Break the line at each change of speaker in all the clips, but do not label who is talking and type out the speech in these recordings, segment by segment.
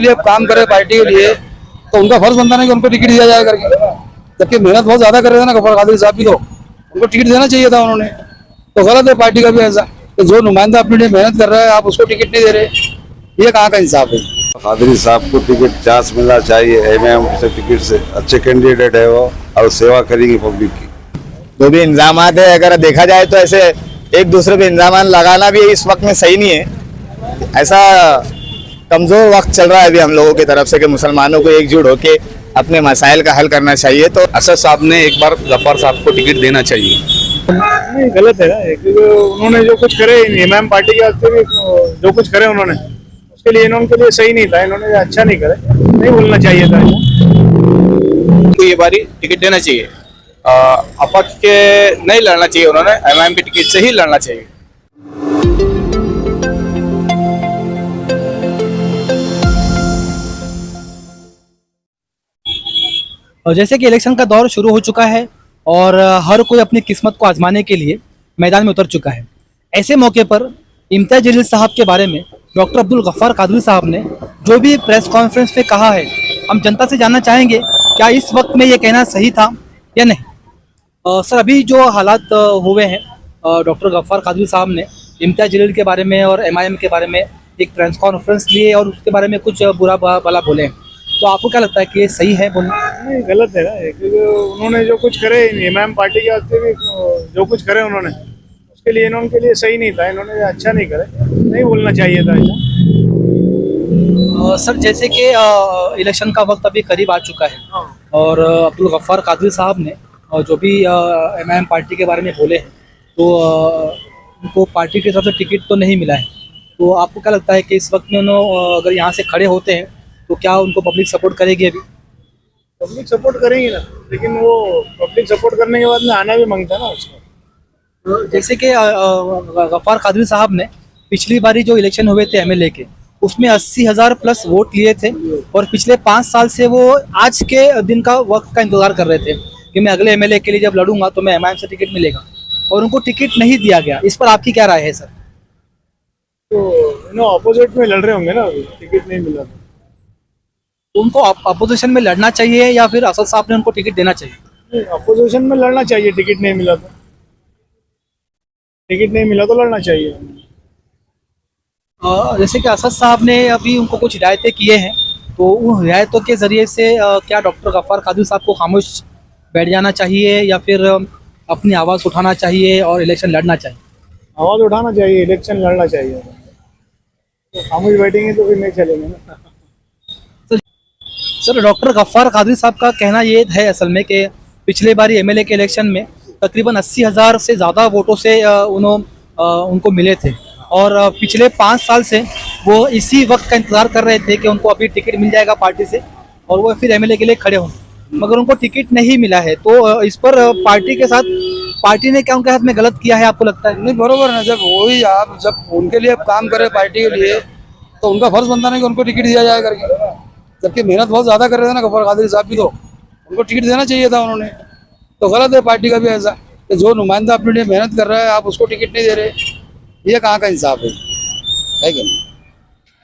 लिए काम करे पार्टी के लिए तो उनका फर्ज बनता नहीं कि उनको टिकट दिया जाए करके, जबकि मेहनत बहुत ज्यादा कर रहे थे ना गफ्फार कादरी साहब भी, तो उनको टिकट देना चाहिए था उन्होंने। तो गलत है पार्टी का भी ऐसा कि जो नुमाइंदा अपने लिए मेहनत कर रहा है आप उसको टिकट नहीं दे रहे, ये कहाँ का इंसाफ है।
कादरी साहब को टिकट चांस मिलना चाहिए, एमएम से टिकट से अच्छे कैंडिडेट है वो और सेवा करेंगे पब्लिक की।
जो भी इंतजाम है अगर देखा जाए तो ऐसे एक दूसरे पे इंतजाम लगाना भी इस वक्त में सही नहीं है। ऐसा कमजोर वक्त चल रहा है अभी हम लोगों की तरफ से कि मुसलमानों को एकजुट होकर अपने मसाइल का हल करना चाहिए। तो
असद साहब ने एक बार गफ्फार साहब को टिकट देना चाहिए।
नहीं, गलत है ना, क्योंकि उन्होंने जो कुछ करे इमाम पार्टी के वास्ते भी जो कुछ करे उन्होंने, उसके लिए इन्होंने के लिए सही नहीं था, इन्होंने अच्छा नहीं करे, नहीं बोलना चाहिए था।
उनको ये बारी टिकट देना चाहिए, अपक्ष के नहीं लड़ना चाहिए, उन्होंने एमआईएम की टिकट से ही लड़ना चाहिए।
और जैसे कि इलेक्शन का दौर शुरू हो चुका है और हर कोई अपनी किस्मत को आजमाने के लिए मैदान में उतर चुका है, ऐसे मौके पर इम्तियाज जलील साहब के बारे में डॉक्टर अब्दुल गफ्फार कादरी साहब ने जो भी प्रेस कॉन्फ्रेंस में कहा है, हम जनता से जानना चाहेंगे क्या इस वक्त में ये कहना सही था या नहीं। सर, अभी जो हालात हुए हैं, डॉक्टर गफ्फार कादरी साहब ने इम्तियाज जलील के बारे में और एमआईएम के बारे में एक प्रेस कॉन्फ्रेंस लिए और उसके बारे में कुछ बुरा भला बोले, तो आपको क्या लगता है कि ये सही है बोलना?
नहीं, गलत है ना, क्योंकि उन्होंने जो कुछ करे इमाम पार्टी के वास्ते भी जो कुछ करे उन्होंने, उसके लिए इन्होंने के लिए सही नहीं था, इन्होंने अच्छा नहीं करे, नहीं बोलना चाहिए था ऐसा।
सर, जैसे कि इलेक्शन का वक्त अभी करीब आ चुका है और अब्दुल गफ्फार कादरी साहब ने जो भी एमआईएम पार्टी के बारे में बोले हैं, तो उनको पार्टी की तरफ से टिकट तो नहीं मिला है, तो आपको क्या लगता है कि इस वक्त में उन्होंने अगर यहाँ से खड़े होते हैं तो क्या उनको पब्लिक सपोर्ट करेगी? अभी
पब्लिक सपोर्ट करेंगी ना, लेकिन वो पब्लिक सपोर्ट करने के बाद में आना भी मांगता है ना उसको।
जैसे कि गफ्फार कादरी साहब ने पिछली बारी जो इलेक्शन हुए थे एमएलए के, उसमें 80,000 प्लस वोट लिए थे और पिछले 5 साल से वो आज के दिन का वक्त का इंतजार कर रहे थे कि मैं अगले एमएलए के लिए जब लड़ूंगा तो मैं एमआईएम से टिकट मिलेगा, और उनको टिकट नहीं दिया गया। इस पर आपकी क्या राय है सर?
तो अपोजिट में लड़ रहे होंगे ना, टिकट नहीं मिला
तो उनको अपोजिशन में लड़ना चाहिए या फिर असद साहब ने उनको टिकट देना चाहिए?
अपोजिशन में लड़ना चाहिए, टिकट नहीं मिला तो, टिकट नहीं मिला तो लड़ना चाहिए।
जैसे कि असद साहब ने अभी उनको कुछ हिदायतें किए हैं, तो उन हिदायतों के ज़रिए से क्या डॉक्टर गफ्फार कादरी साहब को खामोश बैठ जाना चाहिए या फिर अपनी आवाज़ उठाना चाहिए और इलेक्शन लड़ना चाहिए?
आवाज़ उठाना चाहिए, इलेक्शन लड़ना चाहिए। तो खामोश बैठेंगे तो फिर नहीं चलेंगे ना।
सर, डॉक्टर गफ्फार कादरी साहब का कहना ये है असल में कि पिछले बारी एमएलए के इलेक्शन में तकरीबन 80,000 से ज़्यादा वोटों से उनको मिले थे और पिछले 5 साल से वो इसी वक्त का इंतज़ार कर रहे थे कि उनको अभी टिकट मिल जाएगा पार्टी से और वो फिर एमएलए के लिए खड़े हों, मगर उनको टिकट नहीं मिला है। तो इस पर पार्टी ने क्या उनके हाथ में गलत किया है, आपको लगता है?
नहीं, बरोबर है। जब वही आप जब उनके लिए काम करे पार्टी के लिए तो उनका फर्ज बनता नहीं कि उनको टिकट दिया जाए करके, जबकि मेहनत बहुत ज्यादा कर रहे थे ना गफ्फार कादरी साहब भी, तो उनको टिकट देना चाहिए था उन्होंने। तो गलत है पार्टी का भी ऐसा कि जो नुमाइंदा अपने लिए मेहनत कर रहा है आप उसको टिकट नहीं दे रहे, ये कहाँ का इंसाफ है कि नहीं।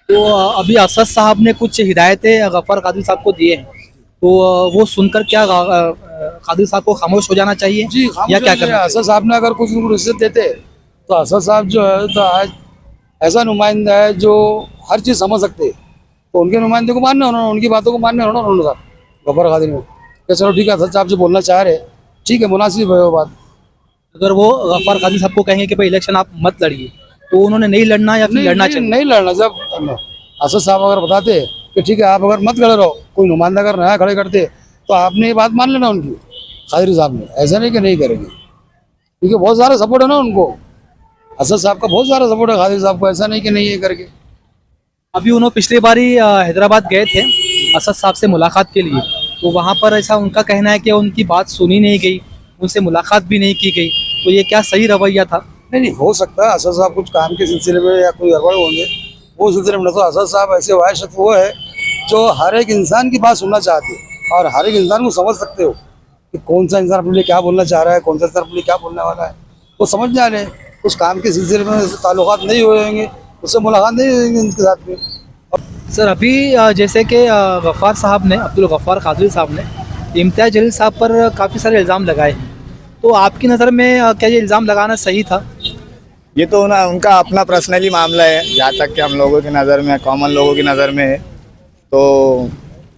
तो अभी असद साहब ने कुछ हिदायतें गफ्फार कादरी साहब को दिए हैं, तो वो सुनकर क्या कादरी साहब को खामोश हो जाना चाहिए
जी,
या क्या करना?
असद साहब ने अगर कुछ उनको रिश्वत देते तो असद साहब जो है तो आज ऐसा नुमाइंदा है जो हर चीज़ समझ सकते, तो उनके नुमाइंदे को मानना उन्होंने, उनकी बातों को मानना उन्होंने गफ्फार कादरी ने कि चलो ठीक है असद साहब जो बोलना चाह रहे, ठीक है, मुनासिब है वो बात।
अगर वो गफ्फार कादरी साहब को कहेंगे कि भाई इलेक्शन आप मत लड़िए, तो उन्होंने नहीं लड़ना या फिर लड़ना चाहिए?
नहीं लड़ना। जब असद साहब अगर बताते कि ठीक है आप अगर मत खड़े रहो, कोई नुमाइंदा अगर नया खड़े करते तो आपने ये बात मान लेना उनकी, कादरी साहब ने, ऐसा नहीं कि नहीं करेंगे, क्योंकि बहुत सारा सपोर्ट है ना उनको, असद साहब का बहुत सारा सपोर्ट है कादरी साहब को, ऐसा नहीं कि नहीं है करके।
अभी उन्होंने पिछली बारी हैदराबाद गए थे असद साहब से मुलाकात के लिए, तो वहाँ पर ऐसा उनका कहना है कि उनकी बात सुनी नहीं गई, उनसे मुलाकात भी नहीं की गई, तो ये क्या सही रवैया था?
नहीं, हो सकता है असद साहब कुछ काम के सिलसिले में या कोई गड़बड़ होंगे, वो सिलसिले में। तो असद साहब ऐसे वाय शख्स वो है जो हर एक इंसान की बात सुनना चाहते हैं और हर एक इंसान को समझ सकते हो कि कौन सा इंसान अपने लिए क्या बोलना चाह रहा है, कौन सा इंसान अपने लिए क्या बोलने वाला है, वो समझ जा रहे हैं। कुछ काम के सिलसिले में ताल्लुकात नहीं हुए होंगे, उससे मुलाकात नहीं होंगे उनके साथ में।
सर अभी जैसे कि गफ्फार साहब ने, अब्दुल गफ्फार कादरी साहब ने इम्तियाज़ जलील साहब पर काफ़ी सारे इल्ज़ाम लगाए हैं, तो आपकी नज़र में क्या ये इल्ज़ाम लगाना सही था?
ये तो ना उनका अपना पर्सनली मामला है, जहाँ तक कि हम लोगों की नज़र में, कॉमन लोगों की नज़र में है। तो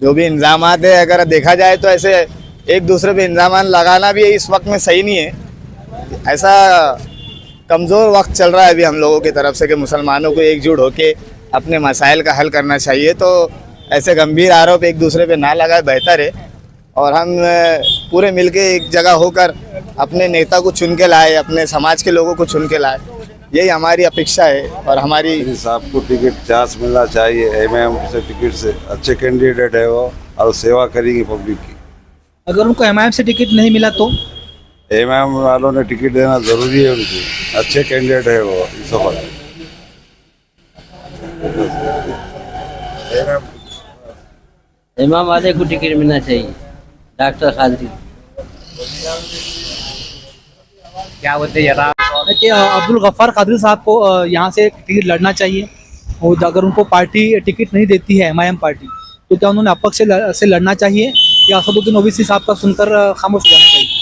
जो भी इल्ज़ाम है, अगर देखा जाए तो ऐसे एक दूसरे पे इल्ज़ाम लगाना भी इस वक्त में सही नहीं है। ऐसा कमज़ोर वक्त चल रहा है अभी हम लोगों की तरफ से कि मुसलमानों को एकजुट होकर अपने मसाइल का हल करना चाहिए। तो ऐसे गंभीर आरोप एक दूसरे पे ना लगाए बेहतर है, और हम पूरे मिलके एक जगह होकर अपने नेता को चुन के लाए, अपने समाज के लोगों को चुन के लाए, यही हमारी अपेक्षा है। और हमारी
साहब को टिकट चांस मिलना चाहिए, एमआईएम से टिकट से अच्छे कैंडिडेट है वो, और सेवा करेंगे पब्लिक की।
अगर उनको एमआईएम से टिकट नहीं मिला तो?
एमआईएम वालों ने टिकट देना जरूरी है उनको, अच्छे कैंडिडेट है वो इस वक्त।
इमाम वाले को टिकट मिलना चाहिए, डॉक्टर कादरी।
क्या बोलते जरा कि अब्दुल गफ्फार कादरी साहब को यहाँ से टिकट लड़ना चाहिए, और अगर उनको पार्टी टिकट नहीं देती है एमआईएम पार्टी, तो क्या उन्होंने अपक्ष से लड़ना चाहिए या असदुद्दीन ओवैसी साहब का सुनकर खामोश हो जाना चाहिए?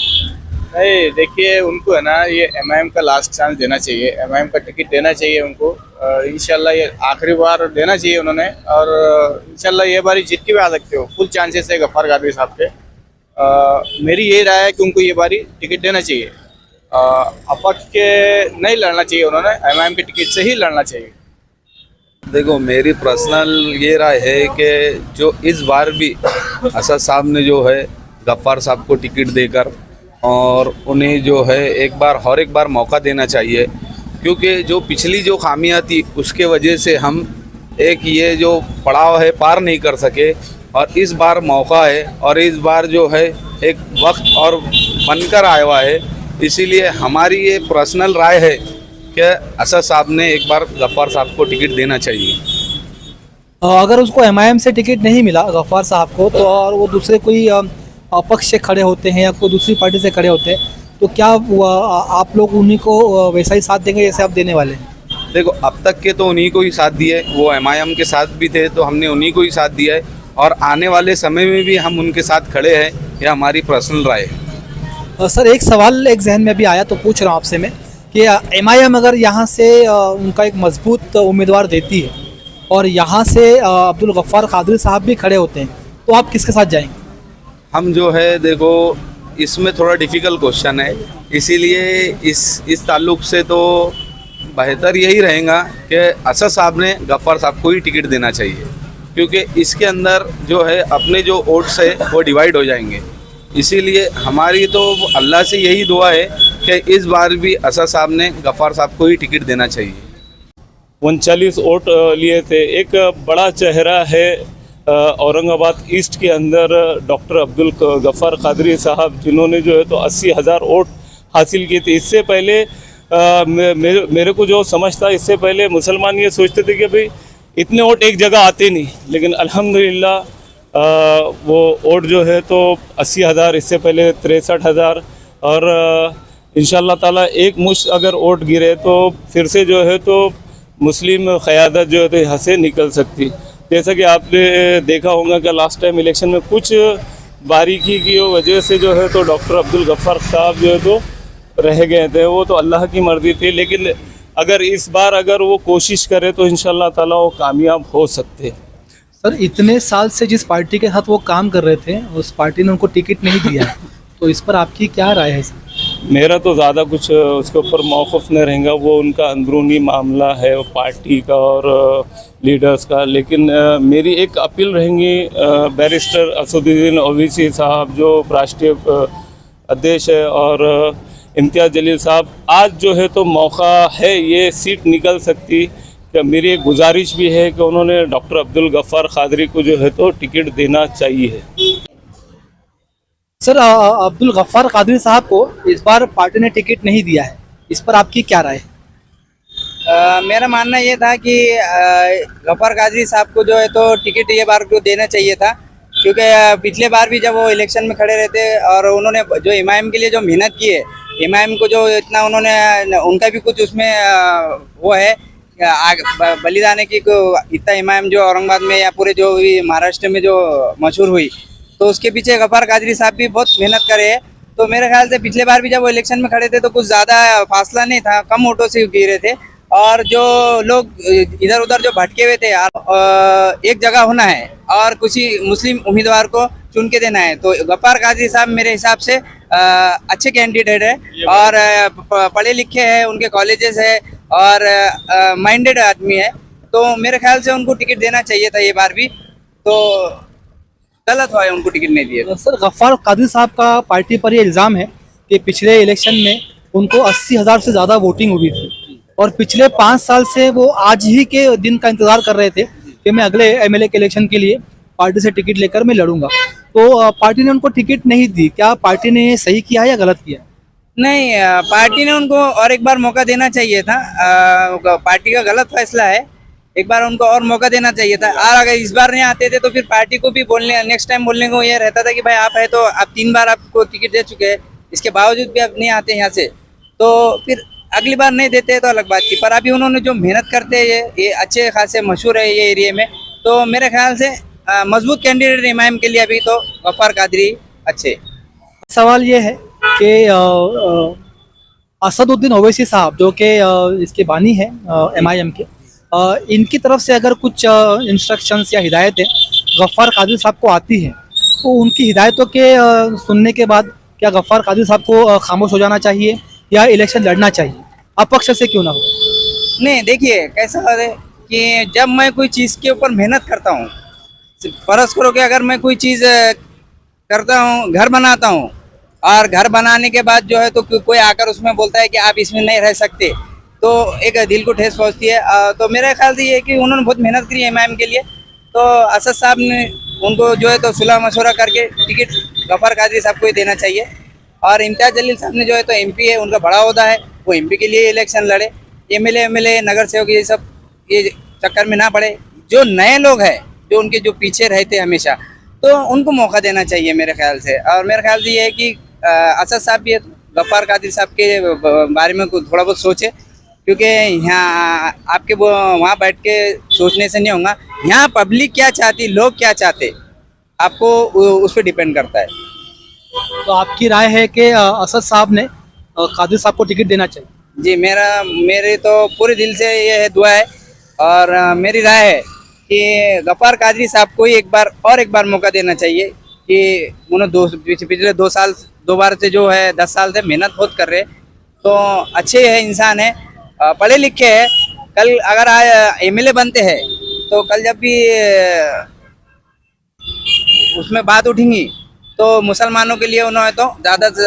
नहीं, देखिए उनको है ना, ये एमआईएम का लास्ट चांस देना चाहिए, एमआईएम का टिकट देना चाहिए उनको। इंशाल्लाह ये आखिरी बार देना चाहिए उन्होंने, और इंशाल्लाह ये बारी जीत के भी आ सकते हो, फुल चांसेस है गफ्फार कादरी साहब के। मेरी यही राय है कि उनको ये बारी टिकट देना चाहिए, अपक्ष के नहीं लड़ना चाहिए, उन्होंने एमआईएम के टिकट से ही लड़ना चाहिए।
देखो, मेरी पर्सनल ये राय है कि जो इस बार भी असद साहब ने जो है गफ्फार साहब को टिकट देकर, और उन्हें जो है एक बार मौका देना चाहिए, क्योंकि जो पिछली जो खामियां थी उसके वजह से हम एक ये जो पड़ाव है पार नहीं कर सके, और इस बार मौका है, और इस बार जो है एक वक्त और बनकर आया हुआ है। इसीलिए हमारी ये पर्सनल राय है कि असद साहब ने एक बार गफ्फार साहब को टिकट देना चाहिए।
अगर उसको एमआईएम से टिकट नहीं मिला गफ्फार साहब को, तो और वो दूसरे कोई अपक्ष से खड़े होते हैं या कोई दूसरी पार्टी से खड़े होते हैं, तो क्या आप लोग उन्हीं को वैसा ही साथ देंगे जैसे आप देने वाले हैं?
देखो, अब तक के तो उन्हीं को ही साथ दिए, वो एमआईएम के साथ भी थे तो हमने उन्हीं को ही साथ दिया है, और आने वाले समय में भी हम उनके साथ खड़े हैं। यह हमारी पर्सनल राय है।
सर एक सवाल एक जहन में भी आया तो पूछ रहा हूँ आपसे मैं कि एमआईएम अगर यहाँ से उनका एक मजबूत उम्मीदवार देती है और यहाँ से अब्दुल गफ्फार कादरी साहब भी खड़े होते हैं, तो आप किसके साथ जाएंगे?
हम जो है, देखो इसमें थोड़ा डिफ़िकल्ट क्वेश्चन है, इसीलिए इस ताल्लुक से तो बेहतर यही रहेगा कि असद साहब ने गफ्फार साहब को ही टिकट देना चाहिए, क्योंकि इसके अंदर जो है अपने जो वोट्स है वो डिवाइड हो जाएंगे। इसीलिए हमारी तो अल्लाह से यही दुआ है कि इस बार भी असद साहब ने गफ्फार साहब को ही टिकट देना चाहिए।
39 वोट लिए थे। एक बड़ा चेहरा है औरंगाबाद ईस्ट के अंदर डॉक्टर अब्दुल गफ्फार कादरी साहब, जिन्होंने जो है तो 80,000 वोट हासिल किए थे। इससे पहले मेरे को जो समझ था, इससे पहले मुसलमान ये सोचते थे कि भाई इतने वोट एक जगह आते नहीं, लेकिन अल्हम्दुलिल्लाह वो वोट जो है तो 80,000, इससे पहले 63,000, और इंशाल्लाह ताला एक मुश्त अगर वोट गिरे तो फिर से जो है तो मुस्लिम क़यादत जो है तो यहाँ से निकल सकती। जैसा कि आपने देखा होगा कि लास्ट टाइम इलेक्शन में कुछ बारीकी की वजह से जो है तो डॉक्टर अब्दुल गफ्फार साहब जो है तो रह गए थे, वो तो अल्लाह की मर्ज़ी थी। लेकिन अगर इस बार अगर वो कोशिश करे तो इंशाल्लाह ताला वो कामयाब हो सकते।
सर इतने साल से जिस पार्टी के साथ वो काम कर रहे थे, उस पार्टी ने उनको टिकट नहीं दिया है, तो इस पर आपकी क्या राय है सर?
मेरा तो ज़्यादा कुछ उसके ऊपर मौक़िफ़ नहीं रहेगा, वो उनका अंदरूनी मामला है वो पार्टी का और लीडर्स का। लेकिन मेरी एक अपील रहेंगी बैरिस्टर असदुद्दीन ओवैसी साहब जो राष्ट्रीय अध्यक्ष है, और इम्तियाज़ जलील साहब, आज जो है तो मौका है, ये सीट निकल सकती। कि मेरी एक गुजारिश भी है कि उन्होंने डॉक्टर अब्दुल गफ्फार कादरी को जो है तो टिकट देना चाहिए।
सर अब्दुल गफ्फार कादरी साहब को इस बार पार्टी ने टिकट नहीं दिया है, इस पर आपकी क्या राय है?
मेरा मानना ये था कि गफ्फार कादरी साहब को जो है तो टिकट ये बार को देना चाहिए था, क्योंकि पिछले बार भी जब वो इलेक्शन में खड़े रहते और उन्होंने जो इमाम के लिए जो मेहनत की है, इमाम को जो इतना उन्होंने, उनका भी कुछ उसमें वो है बलिदान की इतना इमाम जो औरंगाबाद में या पूरे जो भी महाराष्ट्र में जो मशहूर हुई, तो उसके पीछे गफ्फार कादरी साहब भी बहुत मेहनत करे हैं। तो मेरे ख्याल से पिछले बार भी जब वो इलेक्शन में खड़े थे तो कुछ ज़्यादा फासला नहीं था, कम वोटों से गिरे थे। और जो लोग इधर उधर जो भटके हुए थे, एक जगह होना है और कुछ ही मुस्लिम उम्मीदवार को चुन के देना है। तो गफ्फार कादरी साहब मेरे हिसाब से अच्छे कैंडिडेट है और पढ़े लिखे हैं, उनके कॉलेजेस है और माइंडेड आदमी है। तो मेरे ख्याल से उनको टिकट देना चाहिए था ये बार भी, तो गलत हुआ है उनको टिकट नहीं दिए।
सर, गफ्फार कादरी साहब का पार्टी पर ये इल्ज़ाम है कि पिछले इलेक्शन में उनको 80,000 से ज़्यादा वोटिंग हुई थी और पिछले 5 साल से वो आज ही के दिन का इंतजार कर रहे थे कि मैं अगले एमएलए के इलेक्शन के लिए पार्टी से टिकट लेकर मैं लड़ूंगा। तो पार्टी ने उनको टिकट नहीं दी। क्या पार्टी ने सही किया या गलत किया?
नहीं, पार्टी ने उनको और एक बार मौका देना चाहिए था। पार्टी का गलत फैसला है, एक बार उनको और मौका देना चाहिए था। और अगर इस बार नहीं आते थे तो फिर पार्टी को भी बोलने, नेक्स्ट टाइम बोलने को ये रहता था कि भाई आप है तो आप 3 बार आपको टिकट दे चुके हैं, इसके बावजूद भी आप नहीं आते यहाँ से, तो फिर अगली बार नहीं देते तो अलग बात थी। पर अभी उन्होंने जो मेहनत करते हैं, ये अच्छे खासे मशहूर है ये एरिया में, तो मेरे ख्याल से मजबूत कैंडिडेट इमाम के लिए अभी तो गफ्फार कादरी अच्छे।
सवाल ये है कि असदुद्दीन ओवैसी साहब जो कि इसके बानी है MIM के, इनकी तरफ से अगर कुछ इंस्ट्रक्शंस या हिदायतें गफ्फार कादरी साहब को आती हैं तो उनकी हिदायतों के सुनने के बाद क्या गफ्फार कादरी साहब को खामोश हो जाना चाहिए या इलेक्शन लड़ना चाहिए, अपक्ष से क्यों ना हो?
नहीं, देखिए कैसा है कि जब मैं कोई चीज़ के ऊपर मेहनत करता हूँ, फर्ज करो कि अगर मैं कोई चीज़ करता हूँ, घर बनाता हूँ और घर बनाने के बाद जो है तो कोई आकर उसमें बोलता है कि आप इसमें नहीं रह सकते, तो एक दिल को ठेस पहुँचती है। तो मेरे ख्याल से ये है कि उन्होंने बहुत मेहनत करी है इमाम के लिए, तो असद साहब ने उनको जो है तो सुलह मशवरा करके टिकट गफ्फार कादरी साहब को ही देना चाहिए। और इम्तियाज़ जलील साहब ने जो है तो MP है, उनका बड़ा ओहदा है, वो MP के लिए इलेक्शन लड़े। MLA नगर सेवक ये सब ये चक्कर में ना पड़े। जो नए लोग हैं जो उनके जो पीछे रहते हमेशा, तो उनको मौका देना चाहिए मेरे ख्याल से। और मेरे ख्याल से ये है कि असद साहब भी है तो गफ्फार कादरी साहब के बारे में थोड़ा बहुत सोचे, क्योंकि यहाँ आपके वहाँ बैठ के सोचने से नहीं होगा। यहाँ पब्लिक क्या चाहती, लोग क्या चाहते, आपको उस पर डिपेंड करता है।
तो आपकी राय है कि असद साहब ने कादरी साहब को टिकट देना चाहिए?
जी, मेरे तो पूरे दिल से ये है, दुआ है और मेरी राय है कि गफ्फार कादरी साहब को ही एक बार मौका देना चाहिए कि उन्होंने पिछले 2 बार से जो है 10 साल से मेहनत बहुत कर रहे, तो अच्छे है, इंसान है, पढ़े लिखे हैं। कल अगर MLA बनते हैं तो कल जब भी उसमें बात उठेंगी तो मुसलमानों के लिए उन्होंने तो ज़्यादा से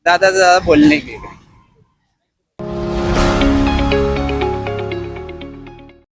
ज़्यादा बोलने की